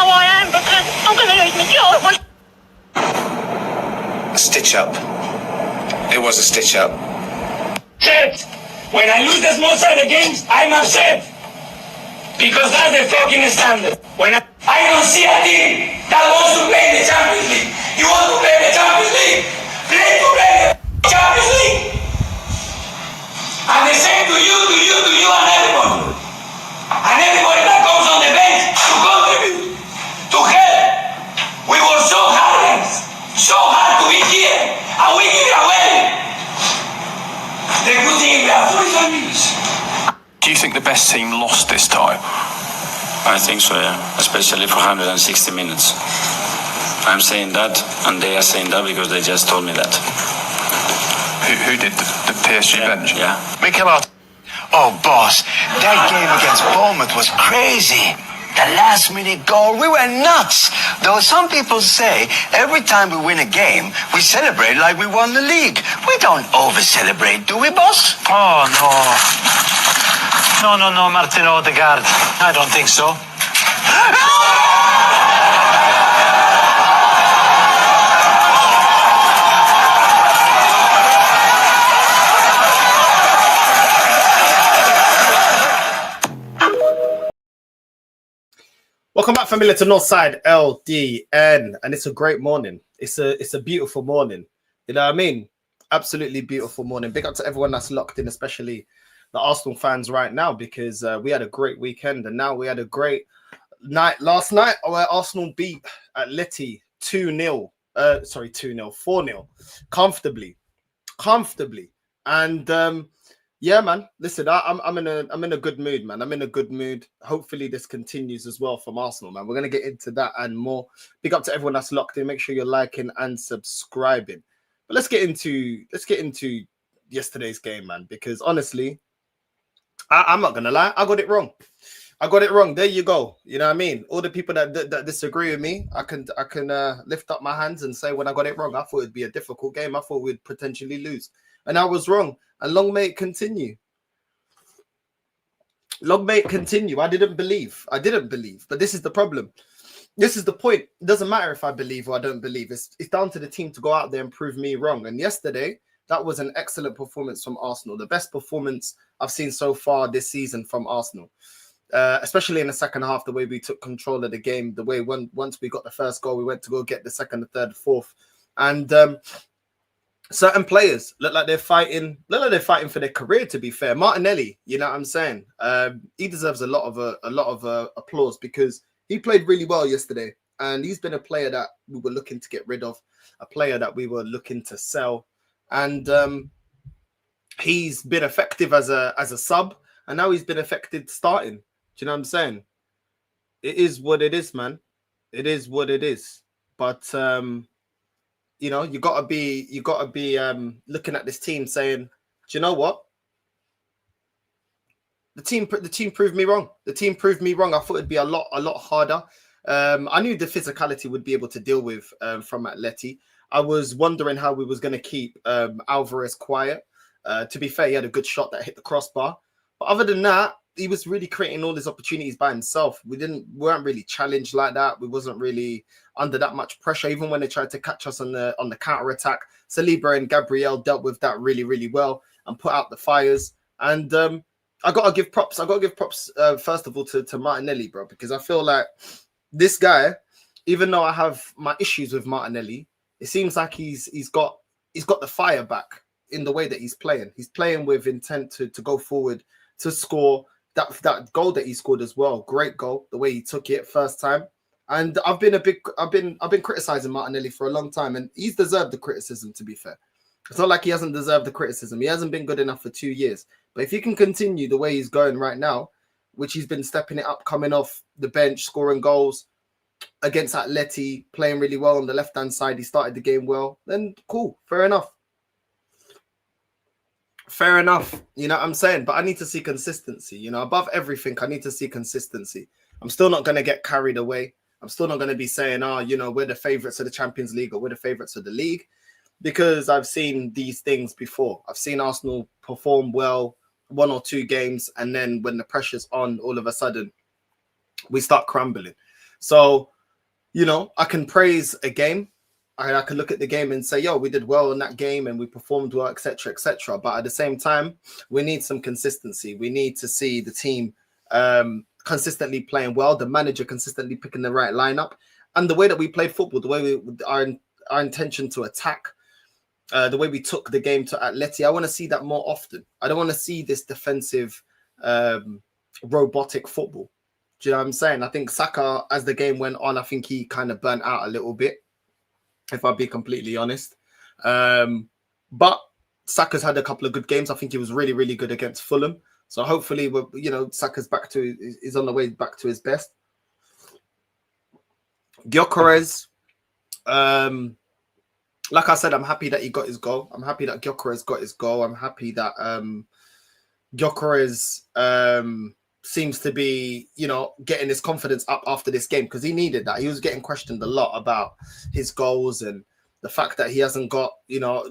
I am because I'm going to lose my job. A stitch up. It was a stitch up. Upset. When I lose the small side of games, I'm upset. Because that's the fucking standard. When I don't see a team that wants to play the Champions League. You want to play the Champions League? Play the Champions League. And the same to you and everybody. And everybody that comes on the bench to contribute, to help. We work so hard, so hard to be here, and we give it away. The good thing we have 45 minutes. Do you think the best team lost this time? I think so, yeah. Especially for 160 minutes. I'm saying that, and they are saying that because they just told me that. Who did the PSG bench? Yeah. Mikel Arteta. Oh, boss, that game against Bournemouth was crazy. The last-minute goal, we were nuts. Though some people say every time we win a game, we celebrate like we won the league. We don't over-celebrate, do we, boss? Oh, no. No, Martin Odegaard. I don't think so. Welcome back, familiar to Northside LDN, and it's a great morning. It's a beautiful morning. You know what I mean? Absolutely beautiful morning. Big up to everyone that's locked in, especially the Arsenal fans right now, because we had a great weekend, and now we had a great night last night where Arsenal beat Atleti 2-0. 4-0, comfortably, and yeah, man. Listen, I'm in a good mood, man. I'm in a good mood. Hopefully, this continues as well from Arsenal, man. We're gonna get into that and more. Big up to everyone that's locked in. Make sure you're liking and subscribing. But let's get into yesterday's game, man. Because honestly, I'm not gonna lie, I got it wrong. There you go. You know what I mean? All the people that disagree with me, I can lift up my hands and say when I got it wrong. I thought it'd be a difficult game. I thought we'd potentially lose, and I was wrong. And long may it continue. Long may it continue. I didn't believe. But this is the problem. This is the point. It doesn't matter if I believe or I don't believe. It's down to the team to go out there and prove me wrong. And yesterday, that was an excellent performance from Arsenal. The best performance I've seen so far this season from Arsenal. Especially in the second half, the way we took control of the game, the way once we got the first goal, we went to go get the second, the third, fourth. And certain players look like they're fighting for their career, to be fair. Martinelli, you know what I'm saying? He deserves a lot of applause because he played really well yesterday. And he's been a player that we were looking to get rid of, a player that we were looking to sell. And he's been effective as a sub, and now he's been effective starting. Do you know what I'm saying? It is what it is, man. It is what it is. But you know, you gotta be looking at this team saying, do you know what? The team proved me wrong. I thought it'd be a lot harder. I knew the physicality would be able to deal with from Atleti. I was wondering how we was going to keep Alvarez quiet. To be fair, he had a good shot that hit the crossbar. But other than that, he was really creating all his opportunities by himself. We weren't really challenged like that. We wasn't really under that much pressure. Even when they tried to catch us on the counter attack, Saliba and Gabriel dealt with that really, really well and put out the fires. And I gotta give props. First of all to Martinelli, bro, because I feel like this guy, even though I have my issues with Martinelli, it seems like he's got the fire back in the way that he's playing. He's playing with intent to go forward, to score. That goal that he scored as well, great goal. The way he took it first time, and I've been criticizing Martinelli for a long time, and he's deserved the criticism. To be fair, it's not like he hasn't deserved the criticism. He hasn't been good enough for 2 years, but if he can continue the way he's going right now, which he's been stepping it up, coming off the bench, scoring goals against Atleti, playing really well on the left hand side. He started the game well. Then cool, fair enough. You know what I'm saying? But I need to see consistency. You know, above everything, I need to see consistency. I'm still not going to get carried away. I'm still not going to be saying, we're the favourites of the Champions League or we're the favourites of the league, because I've seen these things before. I've seen Arsenal perform well 1 or 2 games, and then when the pressure's on, all of a sudden, we start crumbling. So I can praise a game. I can look at the game and say, yo, we did well in that game and we performed well, etc., etc. But at the same time, we need some consistency. We need to see the team consistently playing well, the manager consistently picking the right lineup, and the way that we play football, the way our intention to attack, the way we took the game to Atleti. I want to see that more often. I don't want to see this defensive, robotic football. Do you know what I'm saying? I think Saka, as the game went on, I think he kind of burnt out a little bit, if I'll be completely honest. But Saka's had a couple of good games. I think he was really, really good against Fulham. So hopefully, Saka's is on the way back to his best. Gyokeres, like I said, I'm happy that he got his goal. I'm happy that Gyokeres got his goal. I'm happy that Gyokeres seems to be, getting his confidence up after this game, because he needed that. He was getting questioned a lot about his goals and the fact that he hasn't got,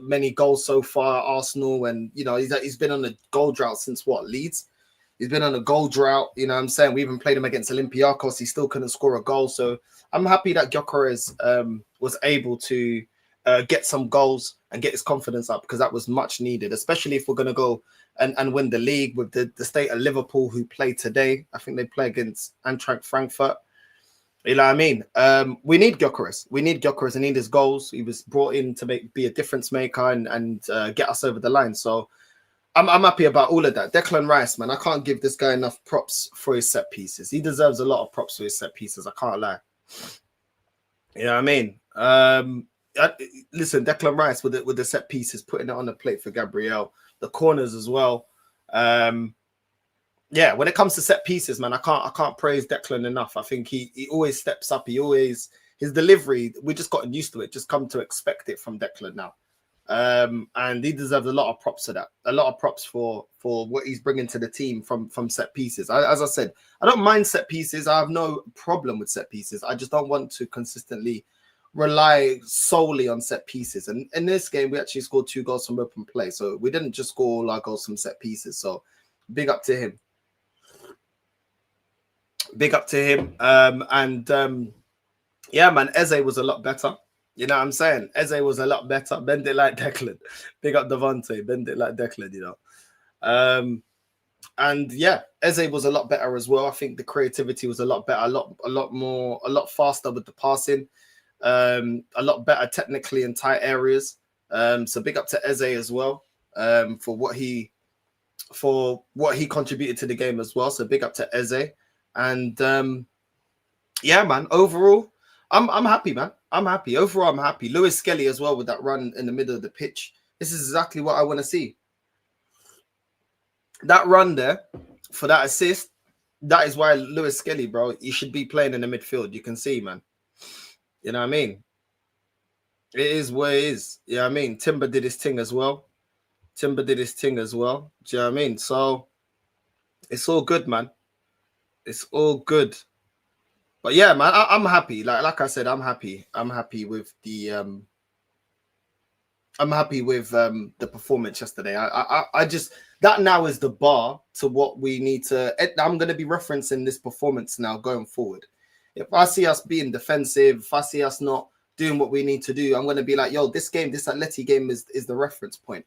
many goals so far at Arsenal. And, he's been on a goal drought since Leeds? He's been on a goal drought. You know what I'm saying? We even played him against Olympiacos. He still couldn't score a goal. So I'm happy that Gyokeres was able to get some goals and get his confidence up, because that was much needed, especially if we're going to go and win the league with the state of Liverpool, who play today. I think they play against Eintracht Frankfurt. You know what I mean? We need Gyokeres. We need Gyokeres. We need his goals. He was brought in to be a difference maker and get us over the line. So I'm happy about all of that. Declan Rice, man, I can't give this guy enough props for his set pieces. He deserves a lot of props for his set pieces. I can't lie. You know what I mean? Listen, Declan Rice with the set pieces, putting it on the plate for Gabriel, the corners as well. Yeah, when it comes to set pieces, man, I can't praise Declan enough. I think he always steps up. His delivery, we just gotten used to it. Just come to expect it from Declan now. And he deserves a lot of props for that. A lot of props for what he's bringing to the team from set pieces. As I said, I don't mind set pieces. I have no problem with set pieces. I just don't want to consistently rely solely on set pieces. And in this game, we actually scored 2 goals from open play. So we didn't just score all our goals from set pieces. So big up to him. Big up to him. Yeah, man, Eze was a lot better. You know what I'm saying? Eze was a lot better. Bend it like Declan. Big up Devontae. Bend it like Declan, And yeah, Eze was a lot better as well. I think the creativity was a lot better, a lot faster with the passing, a lot better technically in tight areas. So big up to Eze as well, for what he contributed to the game as well. So big up to Eze. And yeah, man, overall, I'm happy, man. I'm happy. Overall, I'm happy. Lewis Skelly as well with that run in the middle of the pitch. This is exactly what I want to see. That run there for that assist, that is why Lewis Skelly, bro, you should be playing in the midfield. You can see, man. You know what I mean? It is what it is. You know what I mean? Timber did his thing as well. Do you know what I mean? So it's all good, man. It's all good. But yeah, man, I'm happy. Like I said, I'm happy. I'm happy with the performance yesterday. I just, that now is the bar to what we need to. I'm going to be referencing this performance now going forward. If I see us being defensive, if I see us not doing what we need to do, I'm going to be like, yo, this Atleti game is the reference point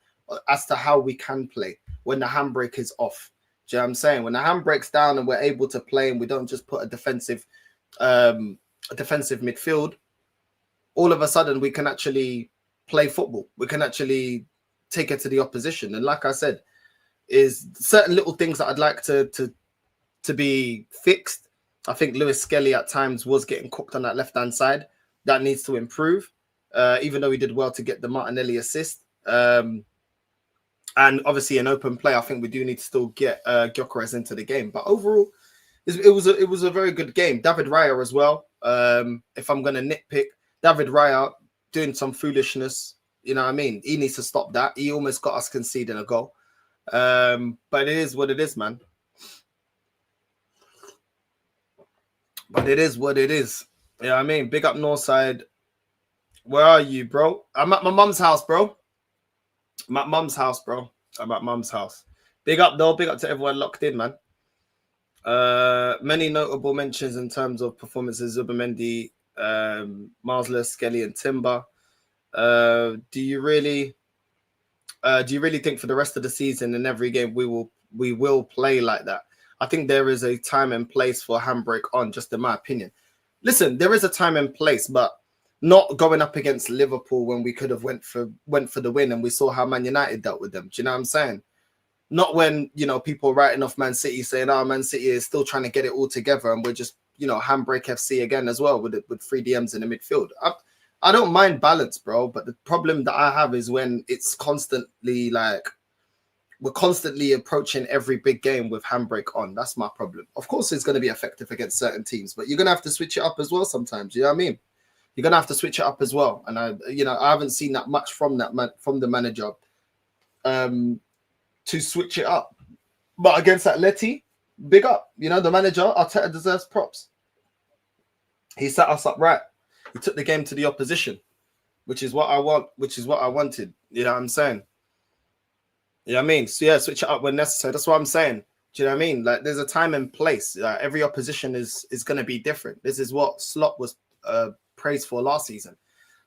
as to how we can play when the handbrake is off. Do you know what I'm saying? When the handbrake's down and we're able to play and we don't just put a defensive midfield, all of a sudden we can actually play football. We can actually take it to the opposition. And like I said, is certain little things that I'd like to be fixed. I think Lewis Skelly at times was getting cooked on that left-hand side. That needs to improve, even though he did well to get the Martinelli assist. And obviously in open play, I think we do need to still get Gyokeres into the game. But overall, it was a very good game. David Raya as well. If I'm going to nitpick, David Raya doing some foolishness. You know what I mean? He needs to stop that. He almost got us conceding a goal. But it is what it is, man. But it is what it is. You know what I mean? Big up Northside. Where are you, bro? I'm at my mum's house, bro. I'm at mum's house, bro. I'm at mum's house. Big up, though. Big up to everyone locked in, man. Many notable mentions in terms of performances. Zubimendi Marsler, Skelly, and Timber. Do you really think for the rest of the season in every game we will play like that? I think there is a time and place for handbrake on, just in my opinion. Listen, there is a time and place, but not going up against Liverpool when we could have went for the win, and we saw how Man United dealt with them. Do you know what I'm saying? Not when, you know, people writing off Man City saying, "Oh, Man City is still trying to get it all together," and we're just, you know, handbrake FC again as well with 3 DMs in the midfield. I don't mind balance, bro, but the problem that I have is when it's constantly like we're constantly approaching every big game with handbrake on. That's my problem. Of course, it's going to be effective against certain teams, but you're going to have to switch it up as well sometimes. You know what I mean? You're going to have to switch it up as well. And I haven't seen that much from the manager to switch it up. But against Atleti, big up. You know, the manager, Arteta, deserves props. He set us up right. He took the game to the opposition, which is what I want, which is what I wanted. You know what I'm saying? You know what I mean? So yeah, switch it up when necessary. That's what I'm saying. Do you know what I mean? Like, there's a time and place. Every opposition is going to be different. This is what Slot was praised for last season.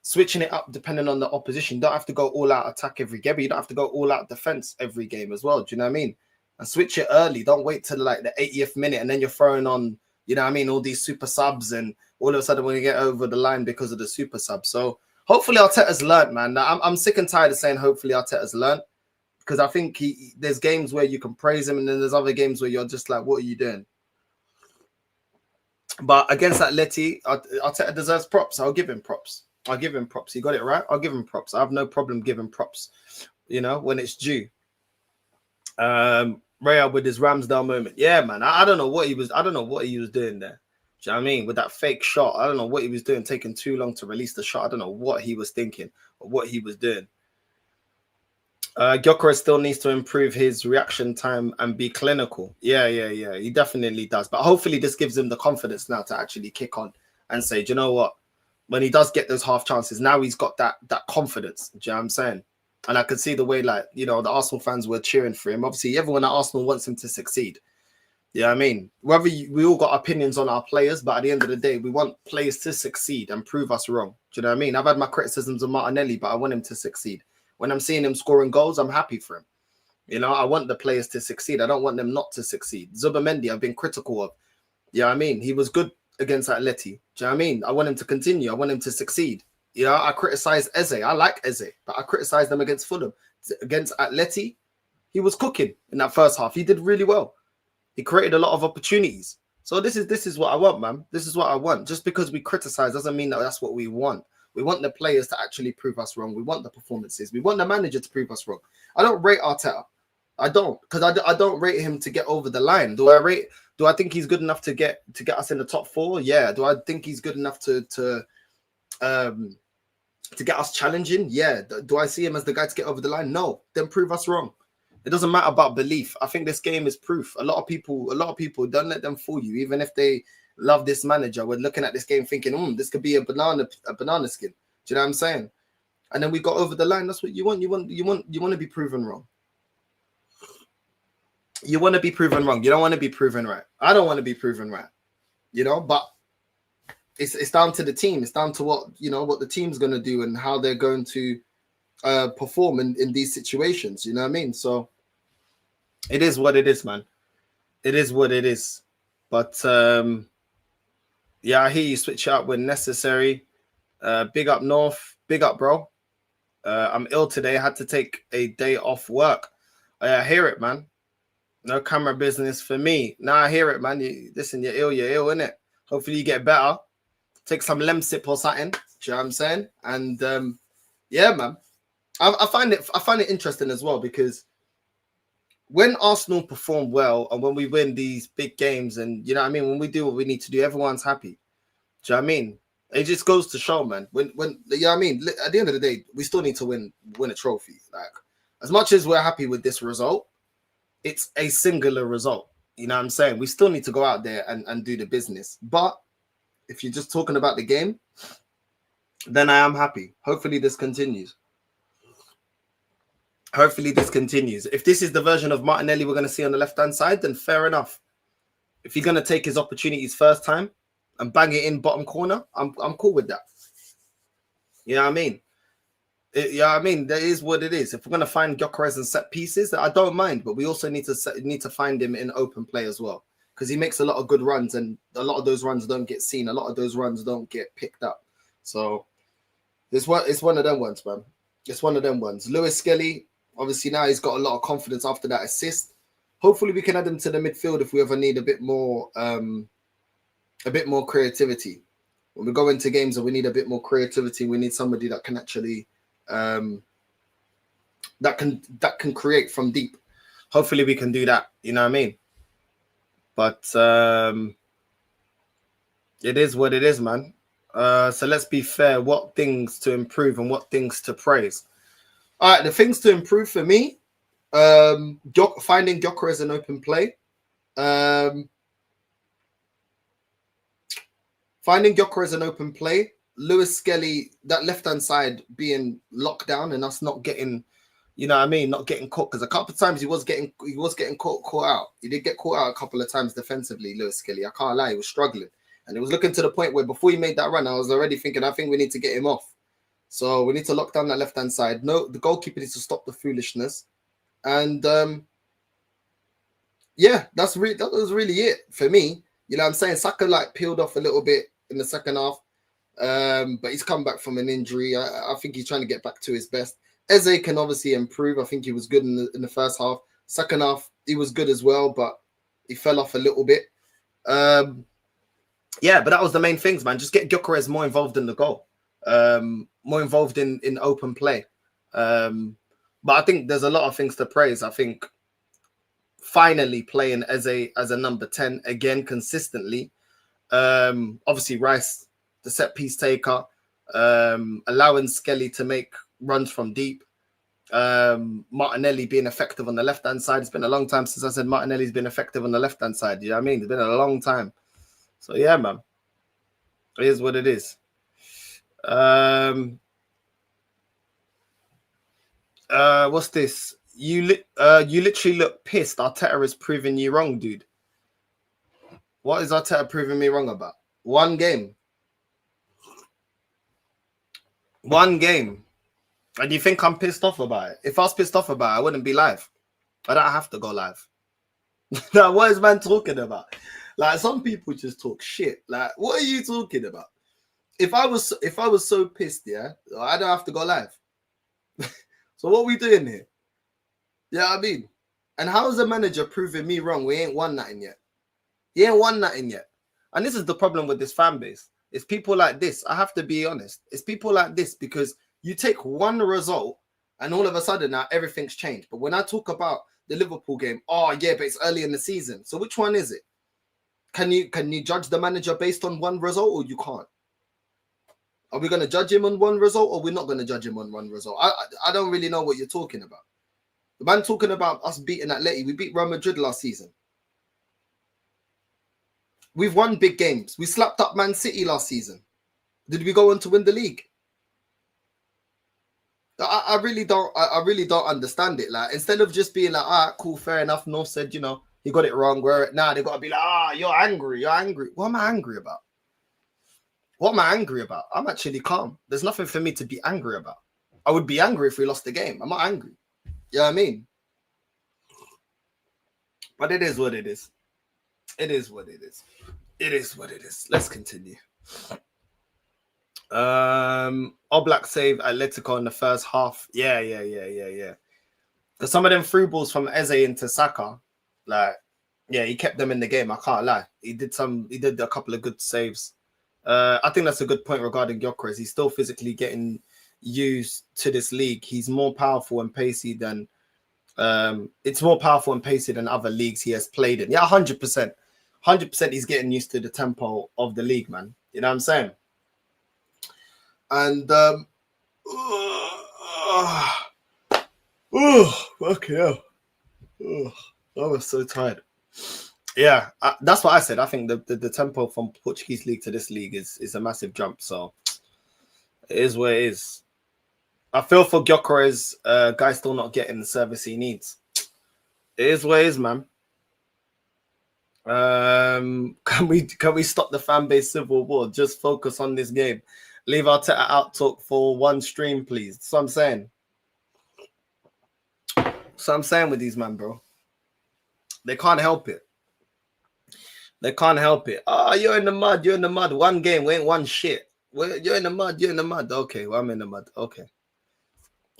Switching it up depending on the opposition. You don't have to go all out attack every game, but you don't have to go all out defense every game as well. Do you know what I mean? And switch it early. Don't wait till like the 80th minute and then you're throwing on, you know what I mean, all these super subs, and all of a sudden when you get over the line because of the super sub. So hopefully Arteta's learned, man. I'm sick and tired of saying hopefully Arteta's learned, because I think there's games where you can praise him and then there's other games where you're just like, what are you doing? But against Atleti, Arteta deserves props. I'll give him props. He got it right. I'll give him props. I have no problem giving props, you know, when it's due. Raya with his Ramsdale moment. Yeah, man. I don't know what he was doing there. Do you know what I mean? With that fake shot. I don't know what he was doing, taking too long to release the shot. I don't know what he was thinking or what he was doing. Gyokeres still needs to improve his reaction time and be clinical. Yeah. He definitely does. But hopefully this gives him the confidence now to actually kick on and say, do you know what? When he does get those half chances, now he's got that confidence. Do you know what I'm saying? And I could see the way, like, you know, the Arsenal fans were cheering for him. Obviously, everyone at Arsenal wants him to succeed. You know what I mean? We all got opinions on our players, but at the end of the day, we want players to succeed and prove us wrong. Do you know what I mean? I've had my criticisms of Martinelli, but I want him to succeed. When I'm seeing him scoring goals, I'm happy for him. You know, I want the players to succeed. I don't want them not to succeed. Zubimendi, I've been critical of. You know what I mean? He was good against Atleti. Do you know what I mean? I want him to continue. I want him to succeed. You know, I criticize Eze. I like Eze, but I criticized them against Fulham. Against Atleti, he was cooking in that first half. He did really well. He created a lot of opportunities. So this is what I want, man. This is what I want. Just because we criticize doesn't mean that that's what we want. We want the players to actually prove us wrong. We want the performances. We want the manager to prove us wrong. I don't rate Arteta. I don't, because I don't rate him to get over the line. Do I think he's good enough to get us in the top 4? Yeah. Do I think he's good enough to get us challenging? Yeah. Do I see him as the guy to get over the line? No. Then prove us wrong. It doesn't matter about belief. I think this game is proof. A lot of people don't let them fool you. Even if they love this manager, we're looking at this game thinking, this could be a banana skin. Do you know what I'm saying? And then we got over the line. That's what you want. You want to be proven wrong. You want to be proven wrong. You don't want to be proven right. I don't want to be proven right. You know, but it's down to the team. It's down to what the team's going to do and how they're going to perform in these situations. You know what I mean? So it is what it is, man. It is what it is. But yeah, I hear you. Switch out when necessary. Big up North. Big up, bro. I'm ill today. I had to take a day off work. I hear it, man. No camera business for me. Now I hear it, man. You're ill, innit? Hopefully you get better. Take some Lemsip or something. Do you know what I'm saying? And yeah, man. I find it interesting as well, because when Arsenal perform well and when we win these big games, and you know what I mean, when we do what we need to do, everyone's happy. Do you know what I mean? It just goes to show, man. When you know what I mean, at the end of the day, we still need to win a trophy. Like, as much as we're happy with this result, it's a singular result. You know what I'm saying? We still need to go out there and do the business. But if you're just talking about the game, then I am happy. Hopefully this continues. If this is the version of Martinelli we're going to see on the left-hand side, then fair enough. If you're going to take his opportunities first time and bang it in bottom corner, I'm cool with that. You know what I mean? That is what it is. If we're gonna find Gyokeres and set pieces, I don't mind, but we also need to find him in open play as well, because he makes a lot of good runs, and a lot of those runs don't get seen. A lot of those runs don't get picked up. So it's one of them ones, man. It's one of them ones. Lewis Skelly, obviously now he's got a lot of confidence after that assist. Hopefully we can add him to the midfield if we ever need a bit more creativity. When we go into games and we need a bit more creativity, we need somebody that can actually that can create from deep. Hopefully we can do that. You know what I mean? But it is what it is, man. So let's be fair. What things to improve and what things to praise? All right, the things to improve for me: finding Gyokeres in open play. Finding Gyokeres in open play. Lewis Skelly, that left-hand side being locked down and us not getting, you know what I mean, not getting caught. Because a couple of times he was getting caught out. He did get caught out a couple of times defensively, Lewis Skelly. I can't lie, he was struggling. And it was looking to the point where before he made that run, I was already thinking, I think we need to get him off. So we need to lock down that left-hand side. No, the goalkeeper needs to stop the foolishness. And yeah, that was really it for me. You know what I'm saying? Saka like peeled off a little bit in the second half. But he's come back from an injury. I think he's trying to get back to his best. Eze can obviously improve. I think he was good in the first half. Second half, he was good as well, but he fell off a little bit. Yeah, but that was the main things, man. Just get Gyokeres more involved in the goal, more involved in open play. But I think there's a lot of things to praise. I think finally playing as a number 10 again consistently. Obviously Rice, the set piece taker, allowing Skelly to make runs from deep. Martinelli being effective on the left-hand side. It's been a long time since I said Martinelli's been effective on the left-hand side. You know what I mean? It's been a long time. So yeah, man. It is what it is. What's this? You literally look pissed. Arteta is proving you wrong, dude. What is Arteta proving me wrong about? One game. And you think I'm pissed off about it? If I was pissed off about it, I wouldn't be live. I don't have to go live. Now, what is man talking about? Like, some people just talk shit. Like, what are you talking about? If I was so pissed, yeah, I don't have to go live. So what are we doing here? You know what I mean? And how is the manager proving me wrong? We ain't won nothing yet. He ain't won nothing yet. And this is the problem with this fan base. It's people like this. I have to be honest. It's people like this because you take one result and all of a sudden now everything's changed. But when I talk about the Liverpool game, oh yeah, but it's early in the season. So which one is it? Can you judge the manager based on one result or you can't? Are we going to judge him on one result or we're not going to judge him on one result? I don't really know what you're talking about. The man talking about us beating Atleti. We beat Real Madrid last season. We've won big games. We slapped up Man City last season. Did we go on to win the league? I really don't understand it. Like, instead of just being like, all right, cool, fair enough. North said, you know, he got it wrong. Where now they've got to be like, you're angry. What am I angry about? What am I angry about? I'm actually calm. There's nothing for me to be angry about. I would be angry if we lost the game. I'm not angry. You know what I mean? But it is what it is. It is what it is. It is what it is. Let's continue. Oblak save Atletico in the first half. Yeah. Because some of them through balls from Eze into Saka, like, yeah, he kept them in the game. I can't lie. He did a couple of good saves. I think that's a good point regarding Gyokeres. He's still physically getting used to this league. He's more powerful and pacey than it's more powerful and pacey than other leagues he has played in. Yeah, 100%. 100% he's getting used to the tempo of the league, man. You know what I'm saying? And okay. I was so tired. Yeah, that's what I said. I think the tempo from Portuguese league to this league is a massive jump. So it is what it is. I feel for Gyokeres, guy still not getting the service he needs. It is what it is, man. Can we stop the fan base civil war? Just focus on this game. Leave our out talk for one stream, please. That's what I'm saying. So I'm saying with these man, bro. They can't help it. They can't help it. Oh, you're in the mud. You're in the mud. One game, we ain't one shit. You're in the mud. You're in the mud. Okay, well, I'm in the mud. Okay.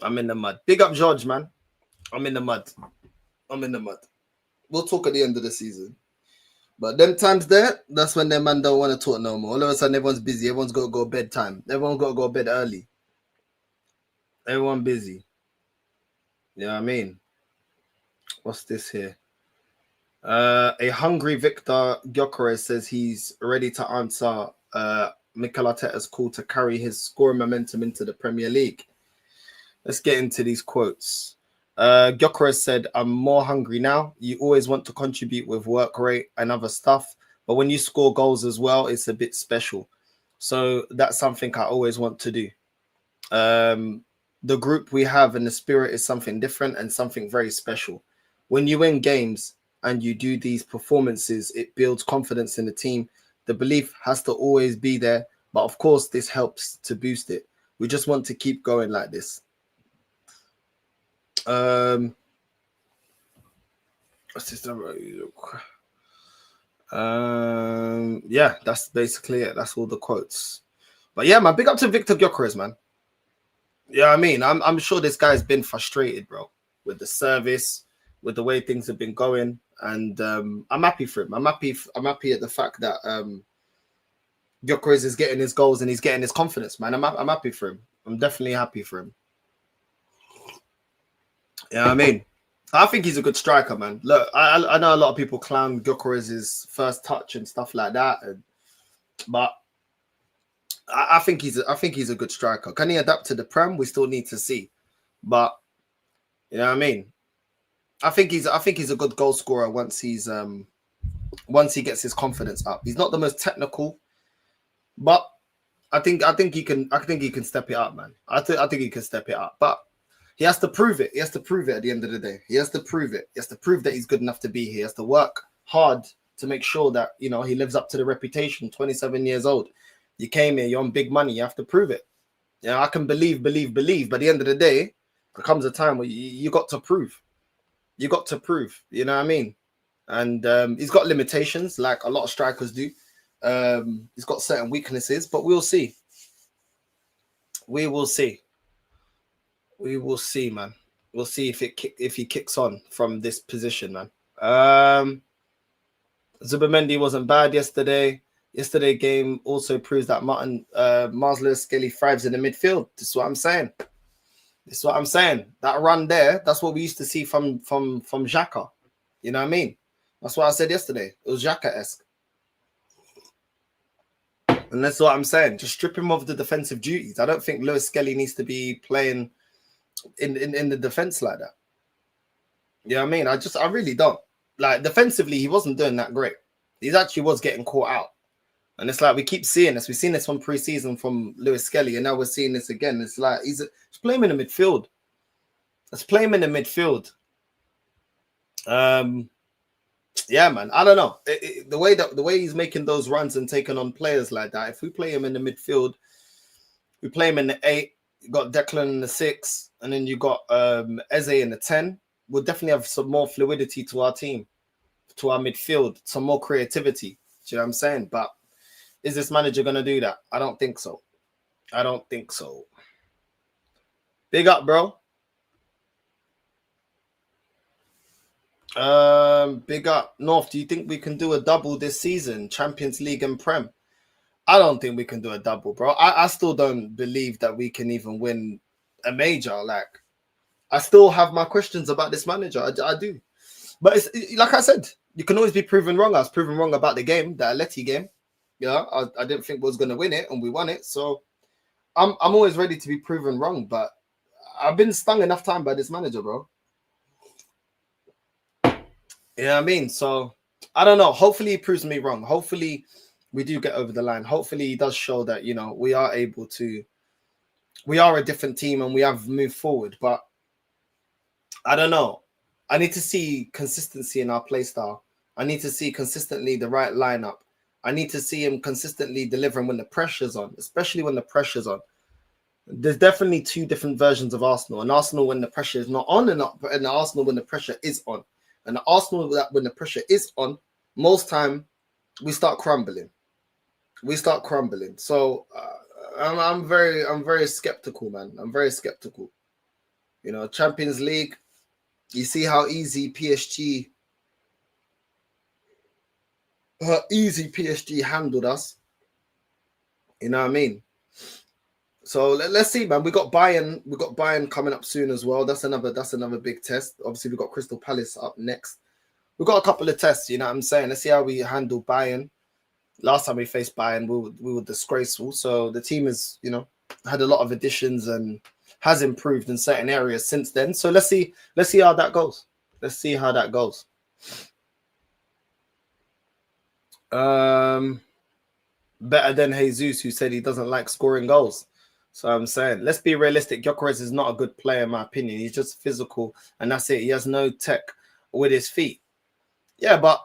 I'm in the mud. Big up George, man. I'm in the mud. I'm in the mud. We'll talk at the end of the season. But them times there, that's when them man don't want to talk no more. All of a sudden, everyone's busy. Everyone's got to go bedtime. Everyone's got to go to bed early. Everyone busy. You know what I mean? What's this here? A hungry Victor Gyokeres says he's ready to answer Mikel Arteta's call to carry his scoring momentum into the Premier League. Let's get into these quotes. Gyokeres said, I'm more hungry now. You always want to contribute with work rate and other stuff, but when you score goals as well, it's a bit special. So that's something I always want to do. The group we have and the spirit is something different and something very special. When you win games and you do these performances, it builds confidence in the team. The belief has to always be there, but of course, this helps to boost it. We just want to keep going like this. What's this number? Yeah, that's basically it. That's all the quotes. But yeah, man, big up to Victor Gyokeres, man. Yeah, I mean, I'm sure this guy's been frustrated, bro, with the service, with the way things have been going, and I'm happy for him. I'm happy at the fact that Gyokeres is getting his goals and he's getting his confidence, man. I'm happy for him. I'm definitely happy for him. Yeah, I mean, I think he's a good striker, man. Look, I know a lot of people clown Gyokeres' first touch and stuff like that, but I think he's a good striker. Can he adapt to the Prem? We still need to see, but you know what I mean. I think he's a good goal scorer once he gets his confidence up. He's not the most technical, but I think he can step it up, man. I think he can step it up, but he has to prove it. He has to prove it at the end of the day. He has to prove it. He has to prove that he's good enough to be here. He has to work hard to make sure that, you know, he lives up to the reputation. 27 years old. You came here, you're on big money. You have to prove it. You know, I can believe. But at the end of the day, there comes a time where you got to prove. You got to prove. You know what I mean? And he's got limitations like a lot of strikers do. He's got certain weaknesses, but we'll see. We will see. We will see, man. We'll see if he kicks on from this position, man. Zubimendi wasn't bad yesterday. Yesterday game also proves that Marsler Skelly thrives in the midfield. This is what I'm saying. That run there, that's what we used to see from Xhaka. You know what I mean? That's what I said yesterday. It was Xhaka-esque. And that's what I'm saying. Just strip him of the defensive duties. I don't think Lewis Skelly needs to be playing in the defense like that. You know what I mean? I really don't. Like, defensively, he wasn't doing that great. He actually was getting caught out. And it's like we keep seeing this. We've seen this from pre-season from Lewis Skelly, and now we're seeing this again. It's like let's play him in the midfield. Yeah, man. I don't know. The way he's making those runs and taking on players like that, if we play him in the midfield, we play him in the 8, you got Declan in the 6, and then you got Eze in the 10. We'll definitely have some more fluidity to our team, to our midfield, some more creativity. Do you know what I'm saying? But is this manager going to do that? I don't think so. Big up, bro. Big up. North, do you think we can do a double this season? Champions League and Prem? I don't think we can do a double, bro. I still don't believe that we can even win a major. Like, I still have my questions about this manager. I do. But it's like I said, you can always be proven wrong. I was proven wrong about the Atleti game. Yeah, I didn't think we was going to win it, and we won it. So I'm always ready to be proven wrong. But I've been stung enough time by this manager, bro. You know what I mean? So I don't know. Hopefully he proves me wrong. Hopefully we do get over the line. Hopefully he does show that, you know, we are able to. We are a different team and we have moved forward. But I don't know. I need to see consistency in our play style I need to see consistently the right lineup. I need to see him consistently delivering when the pressure's on, especially when the pressure's on. There's definitely two different versions of Arsenal. An Arsenal when the pressure is not on, and an Arsenal when the pressure is on. And the Arsenal that when the pressure is on, most time we start crumbling. So I'm very skeptical, man. I'm very skeptical. You know, Champions League. You see how easy PSG handled us. You know what I mean? So let's see, man. We got Bayern coming up soon as well. That's another big test. Obviously, we got Crystal Palace up next. We've got a couple of tests, you know what I'm saying? Let's see how we handle Bayern. Last time we faced Bayern, we were disgraceful. So the team has, you know, had a lot of additions and has improved in certain areas since then. So let's see how that goes. Let's see how that goes. Better than Jesus, who said he doesn't like scoring goals. So I'm saying, let's be realistic. Gyokeres is not a good player, in my opinion. He's just physical, and that's it. He has no tech with his feet. Yeah, but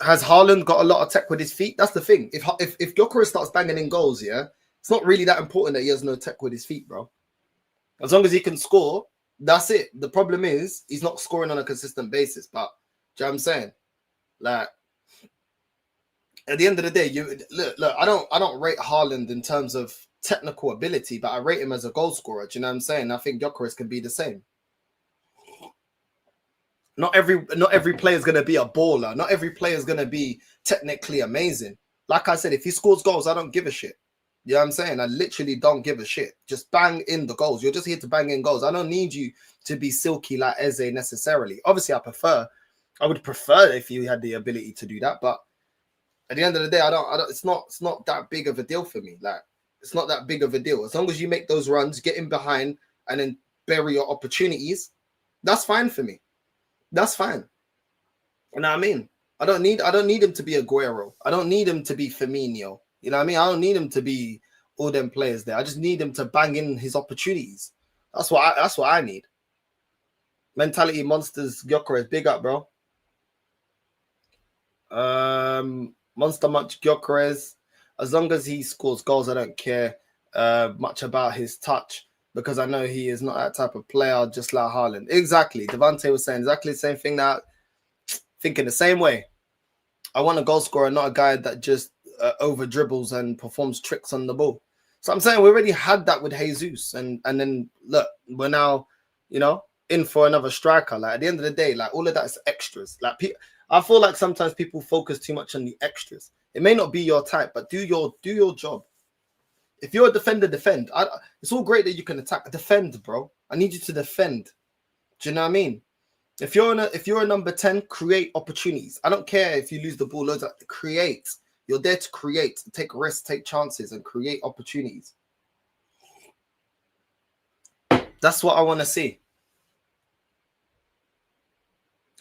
has Haaland got a lot of tech with his feet? That's the thing. If Gyokeres starts banging in goals, yeah, it's not really that important that he has no tech with his feet, bro. As long as he can score, that's it. The problem is he's not scoring on a consistent basis. But do you know what I'm saying? Like, at the end of the day, look. I don't rate Haaland in terms of technical ability, but I rate him as a goal scorer. Do you know what I'm saying? I think Gyokeres can be the same. Not every player is going to be a baller. Not every player is going to be technically amazing. Like I said, if he scores goals, I don't give a shit. You know what I'm saying? I literally don't give a shit. Just bang in the goals. You're just here to bang in goals. I don't need you to be silky like Eze necessarily. Obviously, I would prefer if you had the ability to do that. But at the end of the day, I don't. It's not that big of a deal for me. Like, it's not that big of a deal. As long as you make those runs, get in behind, and then bury your opportunities, that's fine for me. That's fine. You know what I mean? I don't need him to be Aguero. I don't need him to be Firmino. You know what I mean? I don't need him to be all them players there. I just need him to bang in his opportunities. That's what I need. Mentality monsters, Gyokeres, big up, bro. Monster much Gyokeres. As long as he scores goals, I don't care much about his touch, because I know he is not that type of player, just like Haaland. Exactly. Devante was saying exactly the same thing now. Thinking the same way. I want a goal scorer, not a guy that just over dribbles and performs tricks on the ball. So I'm saying we already had that with Jesus. And then, look, we're now, you know, in for another striker. Like, at the end of the day, like, all of that is extras. Like, I feel like sometimes people focus too much on the extras. It may not be your type, but do your job. If you're a defender, defend. It's all great that you can attack. Defend, bro. I need you to defend. Do you know what I mean? If you're a number 10, create opportunities. I don't care if you lose the ball. Loads of create. You're there to create, take risks, take chances, and create opportunities. That's what I want to see.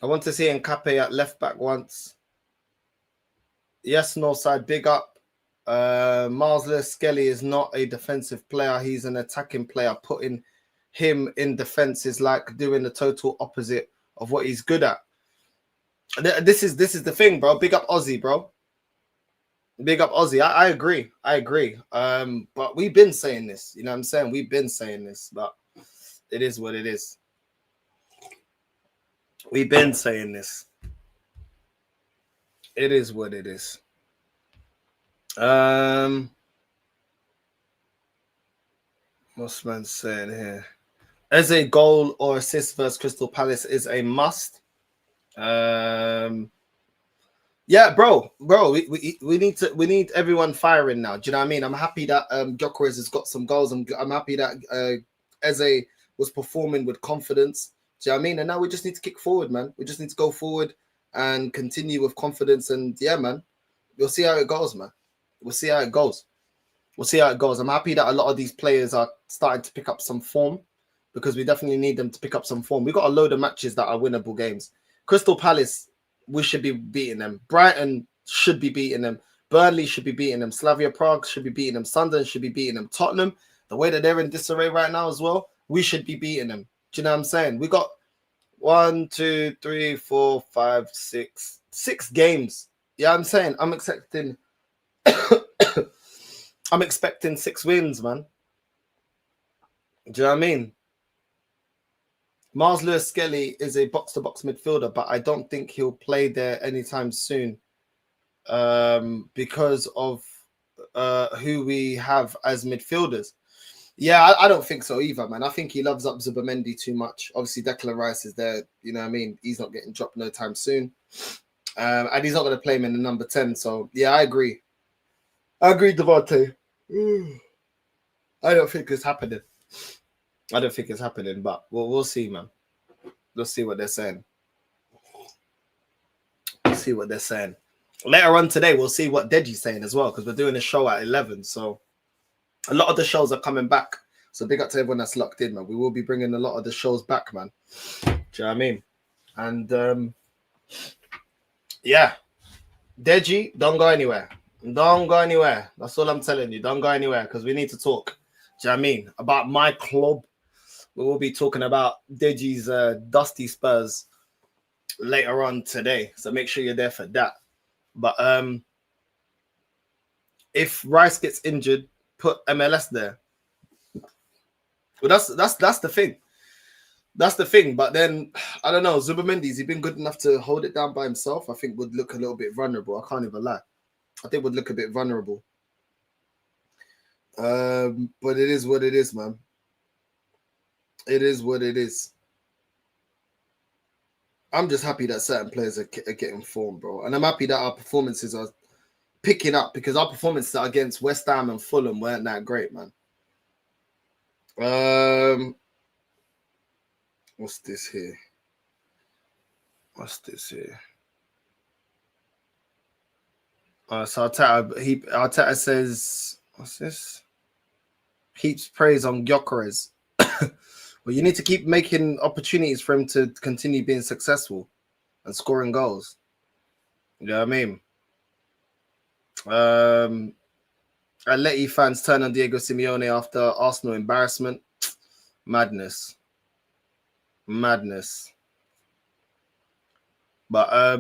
I want to see Nkape at left back once. Yes, Northside, big up. Marsler Skelly is not a defensive player. He's an attacking player. Putting him in defense is like doing the total opposite of what he's good at. This is the thing, bro. Big up Aussie, bro. Big up Aussie. I agree. But we've been saying this. You know what I'm saying? We've been saying this, but it is what it is. We've been saying this. It is what it is. What's man saying here? As a goal or assist versus Crystal Palace is a must. Yeah, bro. We need everyone firing now. Do you know what I mean? I'm happy that Gyokeres has got some goals. I'm happy that Eze was performing with confidence. Do you know what I mean? And now we just need to kick forward, man. We just need to go forward and continue with confidence. And yeah, man, we'll see how it goes, man. We'll see how it goes. I'm happy that a lot of these players are starting to pick up some form, because we definitely need them to pick up some form. We got a load of matches that are winnable games. Crystal Palace, we should be beating them. Brighton should be beating them. Burnley should be beating them. Slavia Prague should be beating them. Sunderland should be beating them. Tottenham, the way that they're in disarray right now as well, we should be beating them. Do you know what I'm saying? We got 1, 2, 3, 4, 5, 6, 6 games. Yeah, I'm saying I'm expecting I'm expecting 6 wins, man. Do you know what I mean? Miles Lewis Skelly is a box-to-box midfielder, but I don't think he'll play there anytime soon because of who we have as midfielders. Yeah, I don't think so either, man. I think he loves up Zubamendi too much. Obviously, Declan Rice is there. You know what I mean? He's not getting dropped no time soon. And he's not going to play him in the number 10. So, yeah, I agree. I agree, Devante. I don't think it's happening. I don't think it's happening, but we'll see, man. We'll see what they're saying. We'll see what they're saying. Later on today, we'll see what Deji's saying as well, because we're doing a show at 11. So a lot of the shows are coming back. So big up to everyone that's locked in, man. We will be bringing a lot of the shows back, man. Do you know what I mean? And yeah, Deji, don't go anywhere. Don't go anywhere. That's all I'm telling you. Don't go anywhere because we need to talk. Do you know what I mean? About my club. We will be talking about Deji's Dusty Spurs later on today. So make sure you're there for that. But if Rice gets injured, put MLS there. Well, that's the thing. That's the thing. But then, I don't know, Zubamendi's, he's been good enough to hold it down by himself. I think would look a little bit vulnerable. I can't even lie. I think would look a bit vulnerable. But it is what it is, man. It is what it is. I'm just happy that certain players are getting formed, bro. And I'm happy that our performances are picking up because our performances against West Ham and Fulham weren't that great, man. What's this here? So Arteta says, what's this? Heaps praise on Gyokeres. Well, you need to keep making opportunities for him to continue being successful and scoring goals. You know what I mean? Atleti fans turn on Diego Simeone after Arsenal embarrassment. Madness. But I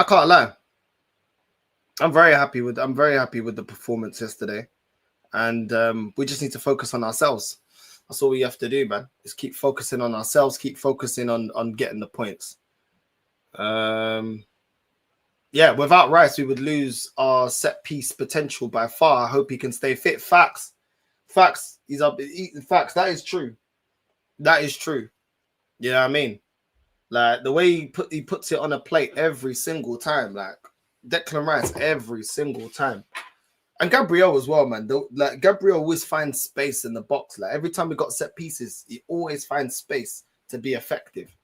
can't lie. I'm very happy with the performance yesterday. And we just need to focus on ourselves. That's all we have to do, man. Is keep focusing on ourselves, keep focusing on getting the points. Yeah, without Rice, we would lose our set piece potential by far. I hope he can stay fit. Facts. He's up. Facts. That is true. You know what I mean? Like the way he puts it on a plate every single time. Like Declan Rice every single time. And Gabriel as well, man. Like Gabriel always finds space in the box. Like every time we got set pieces, he always finds space to be effective.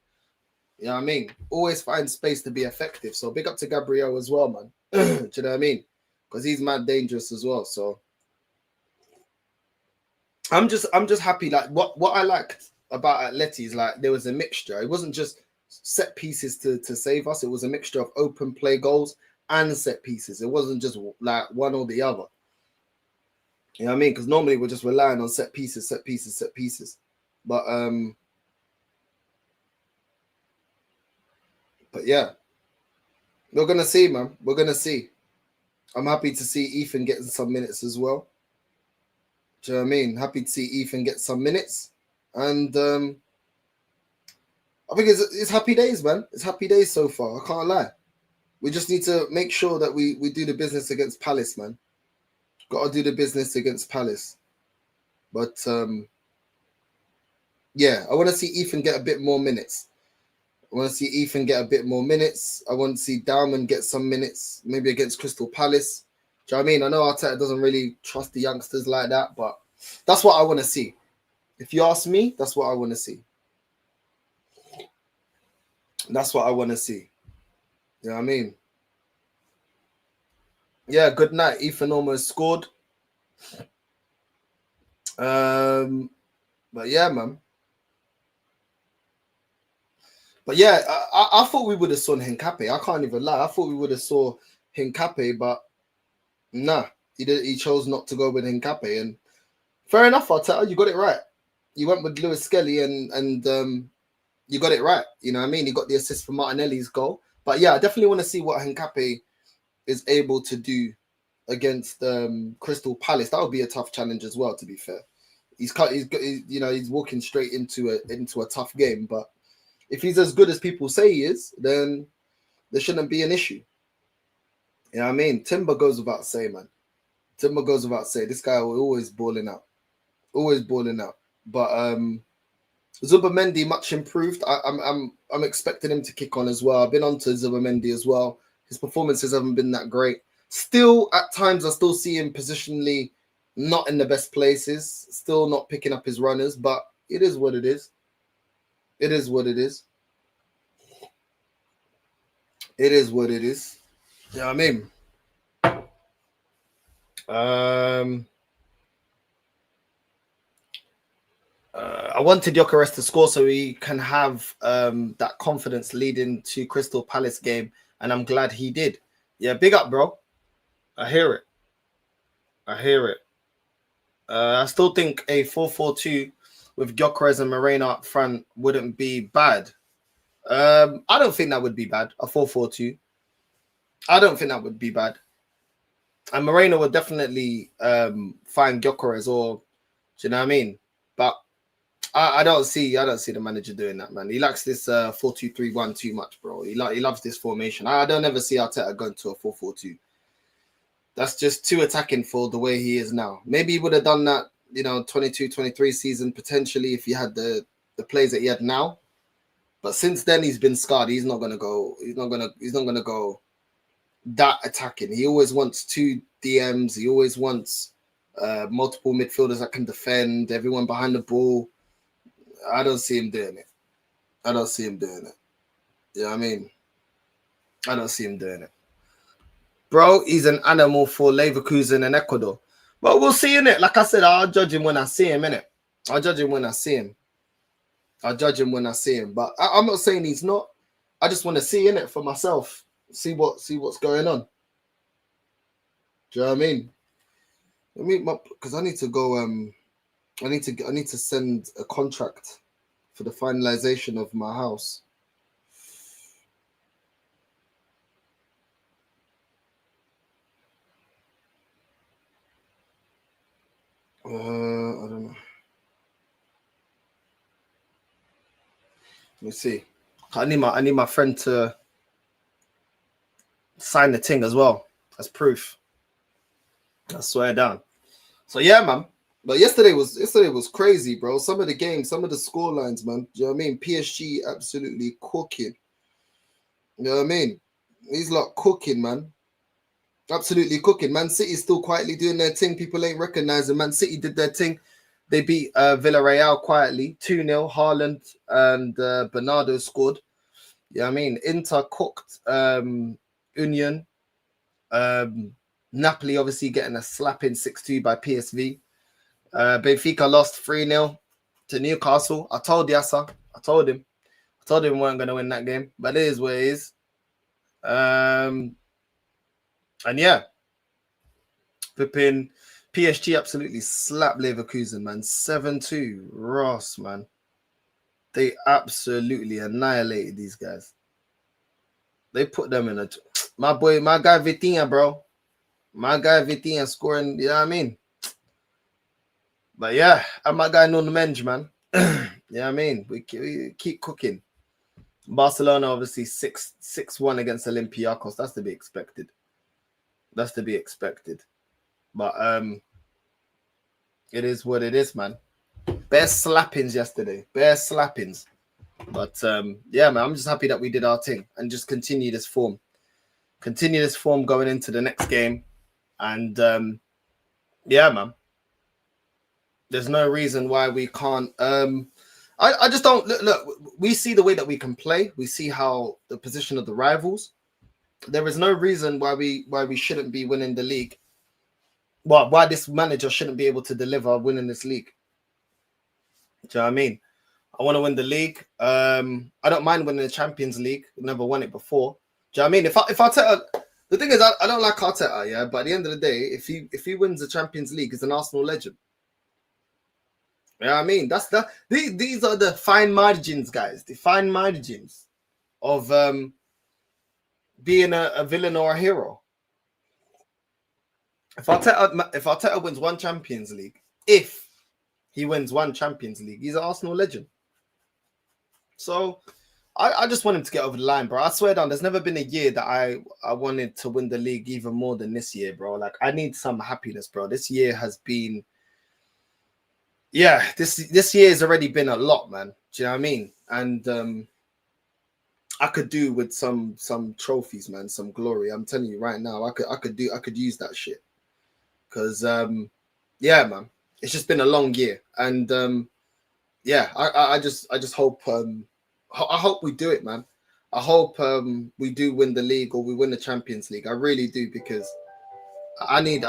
You know what I mean? Always finds space to be effective. So big up to Gabriel as well, man. Do you know what I mean? Because he's mad dangerous as well. So I'm just happy. Like what I liked about Atleti is like there was a mixture. It wasn't just set pieces to save us. It was a mixture of open play goals and set pieces. It wasn't just like one or the other. You know what I mean? Because normally we're just relying on set pieces. But yeah, we're gonna see, man. We're gonna see. I'm happy to see Ethan getting some minutes as well. Do you know what I mean? Happy to see Ethan get some minutes, and I think it's happy days, man. It's happy days so far. I can't lie. We just need to make sure that we do the business against Palace, man. Got to do the business against Palace. But, yeah, I want to see Ethan get a bit more minutes. I want to see Dauman get some minutes, maybe against Crystal Palace. Do you know what I mean? I know Arteta doesn't really trust the youngsters like that, but that's what I want to see. If you ask me, that's what I want to see. You know what I mean? Yeah, good night. Ethan almost scored. But yeah, man. But yeah, I thought we would have saw Hincapié. I can't even lie. I thought we would have saw Hincapié, but nah, he chose not to go with Hincapié. And fair enough, Arteta, you got it right. You went with Lewis Skelly and you got it right. You know what I mean? He got the assist for Martinelli's goal. But yeah, I definitely want to see what Henkape is able to do against Crystal Palace. That would be a tough challenge as well, to be fair. He's walking straight into a tough game, but if he's as good as people say he is, then there shouldn't be an issue. You know what I mean? Timber goes without saying, man. Timber goes without saying. This guy will always balling out. Always balling out. But Zubamendi much improved. I'm expecting him to kick on as well. I've been on to Zubamendi as well. His performances haven't been that great. Still, at times, I still see him positionally not in the best places. Still not picking up his runners, but it is what it is. It is what it is. It is what it is. You know what I mean? I wanted Gyokeres to score so he can have that confidence leading to Crystal Palace game, and I'm glad he did. Yeah, big up, bro. I hear it. I still think a 4-4-2 with Gyokeres and Moreno up front wouldn't be bad. I don't think that would be bad, a 4-4-2. I don't think that would be bad. And Moreno would definitely find Gyokeres, or do you know what I mean? But I don't see the manager doing that, man. He likes this 4-2-3-1 too much, bro. He loves this formation. I don't ever see Arteta going to a 4-4-2. That's just too attacking for the way he is now. Maybe he would have done that, 22-23 season potentially if he had the plays that he had now. But since then he's been scarred. He's not gonna go that attacking. He always wants 2 DMs. He always wants multiple midfielders that can defend, everyone behind the ball. I don't see him doing it. You know what I mean? I don't see him doing it. Bro, he's an animal for Leverkusen and Ecuador. But we'll see, innit? Like I said, I'll judge him when I see him, innit? I'll judge him when I see him. But I'm not saying he's not. I just want to see, innit, for myself. See what's going on. Do you know what I mean? Because I need to go. I need to send a contract for the finalization of my house. I don't know. Let me see. I need my friend to sign the thing as well as proof. I swear down. So yeah, man. But yesterday was crazy, bro. Some of the games, some of the score lines, man. Do you know what I mean? PSG absolutely cooking. You know what I mean? He's like cooking, man. Absolutely cooking. Man City still quietly doing their thing. People ain't recognizing. Man City did their thing. They beat Villarreal quietly. 2-0. Haaland and Bernardo scored. You know what I mean? Inter cooked Union. Napoli obviously getting a slapping 6-2 by PSV. Benfica lost 3-0 to Newcastle. I told Yasser. I told him we weren't going to win that game. But it is what it is. And yeah, flipping PSG absolutely slapped Leverkusen, man. 7-2. Ross, man. They absolutely annihilated these guys. They put them in my guy Vitinha, bro. My guy Vitinha scoring, you know what I mean? But yeah, and my guy Nuno Mendes, man. You know what I mean? We keep cooking. Barcelona obviously 6-1 against Olympiacos. That's to be expected. But it is what it is, man. Bare slappings yesterday. But yeah, man, I'm just happy that we did our thing and just continue this form going into the next game. And yeah, man, there's no reason why we can't. I just don't look. We see the way that we can play. We see how the position of the rivals. There is no reason why we shouldn't be winning the league. Why this manager shouldn't be able to deliver winning this league. Do you know what I mean? I want to win the league. I don't mind winning the Champions League. Never won it before. Do you know what I mean? If Arteta, the thing is, I don't like Arteta, yeah. But at the end of the day, if he wins the Champions League, he's an Arsenal legend. You know what I mean? These are the fine margins, guys. The fine margins of being a villain or a hero. If Arteta wins one Champions League, if he wins one Champions League, he's an Arsenal legend. So I just want him to get over the line, bro. I swear down, there's never been a year that I wanted to win the league even more than this year, bro. Like, I need some happiness, bro. This year has been, this year has already been a lot, man. Do you know what I mean? And I could do with some trophies, man, some glory. I'm telling you right now, I could use that shit. Because yeah, man, it's just been a long year. And I just hope I hope we do it, man. I hope we do win the league or we win the Champions League. I really do, because I need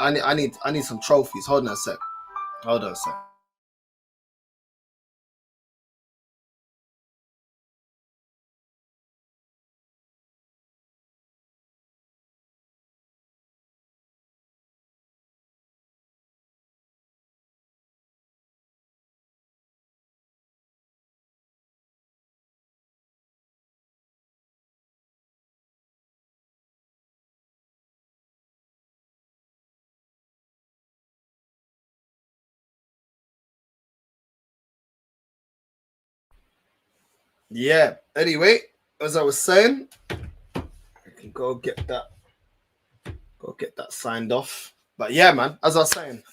some trophies. Hold on a sec. Yeah. Anyway, as I was saying, I can go get that signed off. But yeah, man, as I was saying,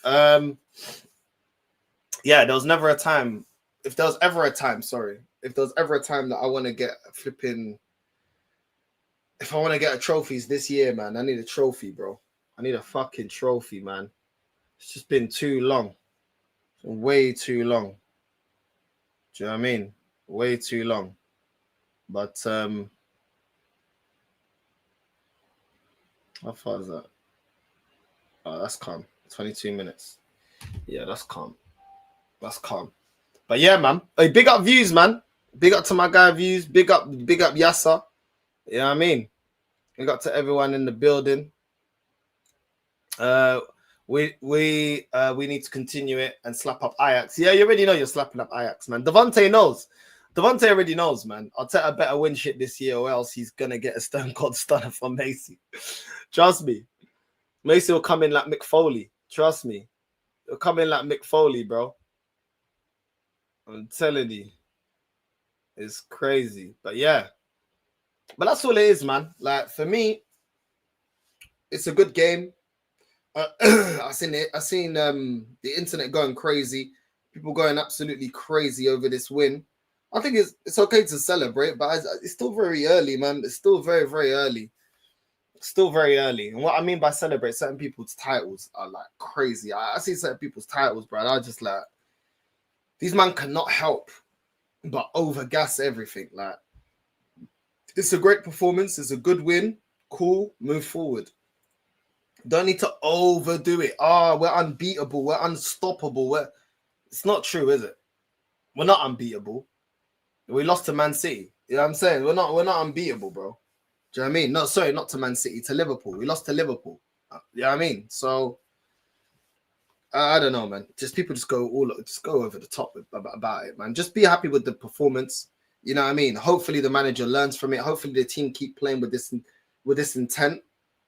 yeah, there was never a time. If there was ever a time that I want to get flipping, if I want to get trophies this year, man, I need a trophy, bro. I need a fucking trophy, man. It's just been too long, way too long. Do you know what I mean? Way too long. But how far is that? Oh, that's calm. 22 minutes. Yeah, that's calm. That's calm. But yeah, man. Hey, big up Views, man. Big up to my guy Views. Big up Yasser. You know what I mean? Big up to everyone in the building. We need to continue it and slap up Ajax. Yeah, you already know you're slapping up Ajax, man. Devontae knows. Devontae already knows, man. Arteta better win shit this year, or else he's gonna get a stone cold stunner from Macy. Trust me. Macy will come in like Mick Foley. Trust me. He'll come in like Mick Foley, bro. I'm telling you. It's crazy. But yeah. But that's all it is, man. Like, for me, it's a good game. I seen the internet going crazy. People going absolutely crazy over this win. I think it's okay to celebrate, but it's still very early, man. It's still very, very early. Still very early. And what I mean by celebrate, certain people's titles are like crazy. I see certain people's titles, bro, and I just like, these man cannot help but overgas everything. Like, it's a great performance. It's a good win. Cool. Move forward. Don't need to overdo it. We're unbeatable. We're unstoppable. It's not true, is it? We're not unbeatable. We lost to Man City. You know what I'm saying? We're not unbeatable, bro. Do you know what I mean? No, sorry, not to Man City, to Liverpool. We lost to Liverpool. You know what I mean? So I don't know, man. People just go over the top about it, man. Just be happy with the performance. You know what I mean? Hopefully the manager learns from it. Hopefully the team keep playing with this intent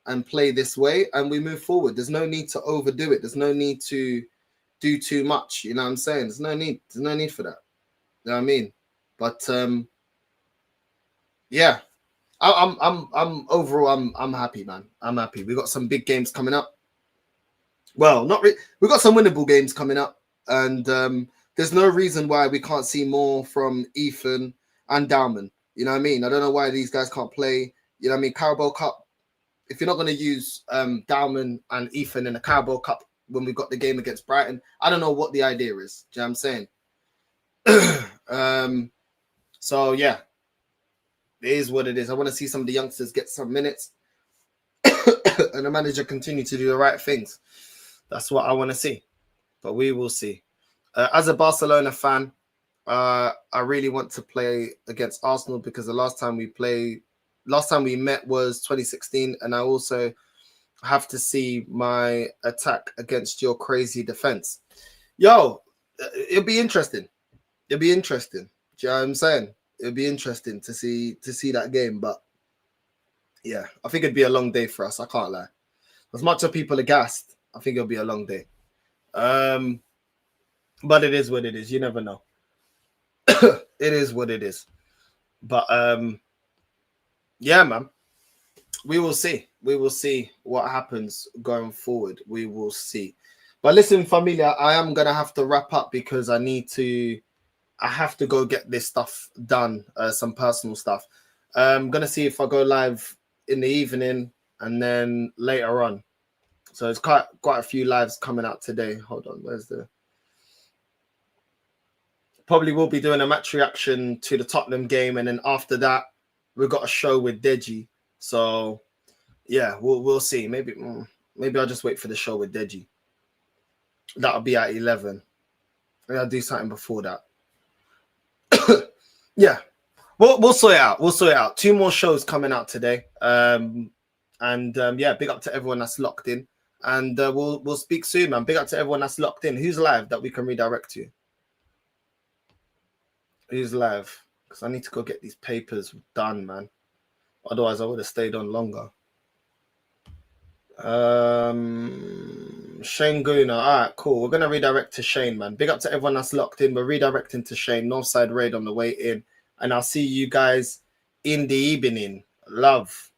and play this way, and we move forward. There's no need to overdo it. There's no need to do too much. You know what I'm saying? There's no need for that. You know what I mean? But yeah, I'm overall I'm happy, man. I'm happy. We got some big games coming up. Well, not really. We got some winnable games coming up, and there's no reason why we can't see more from Ethan and Dowman. You know what I mean? I don't know why these guys can't play. You know what I mean? Carabao Cup. If you're not going to use Dowman and Ethan in the Carabao Cup when we got the game against Brighton, I don't know what the idea is. Do you know what I'm saying? So yeah, it is what it is. I want to see some of the youngsters get some minutes and the manager continue to do the right things. That's what I want to see, but we will see. As a Barcelona fan, I really want to play against Arsenal, because the last time we met was 2016, and I also have to see my attack against your crazy defense. Yo, it'll be interesting. It'll be interesting. Do you know what I'm saying? It'll be interesting to see that game, but Yeah, I think it'd be a long day for us. I can't lie. As much as people are gassed, I think it'll be a long day. But it is what it is. You never know. It is what it is. But yeah, man. We will see. We will see what happens going forward. We will see. But listen, familia, I am gonna have to wrap up because I have to go get this stuff done, some personal stuff. I'm gonna see if I go live in the evening and then later on. So it's quite a few lives coming out today. Hold on, where's the? Probably will be doing a match reaction to the Tottenham game, and then after that, we've got a show with Deji. So yeah, we'll see. Maybe I'll just wait for the show with Deji. That'll be at 11. Maybe I'll do something before that. Yeah, we'll sort it out. We'll sort it out. 2 more shows coming out today. Yeah, big up to everyone that's locked in. And we'll speak soon, man. Big up to everyone that's locked in. Who's live that we can redirect to? Who's live? Because I need to go get these papers done, man. Otherwise, I would have stayed on longer. Shane Guna. All right, cool. We're going to redirect to Shane, man. Big up to everyone that's locked in. We're redirecting to Shane. Northside Raid on the way in. And I'll see you guys in the evening. Love.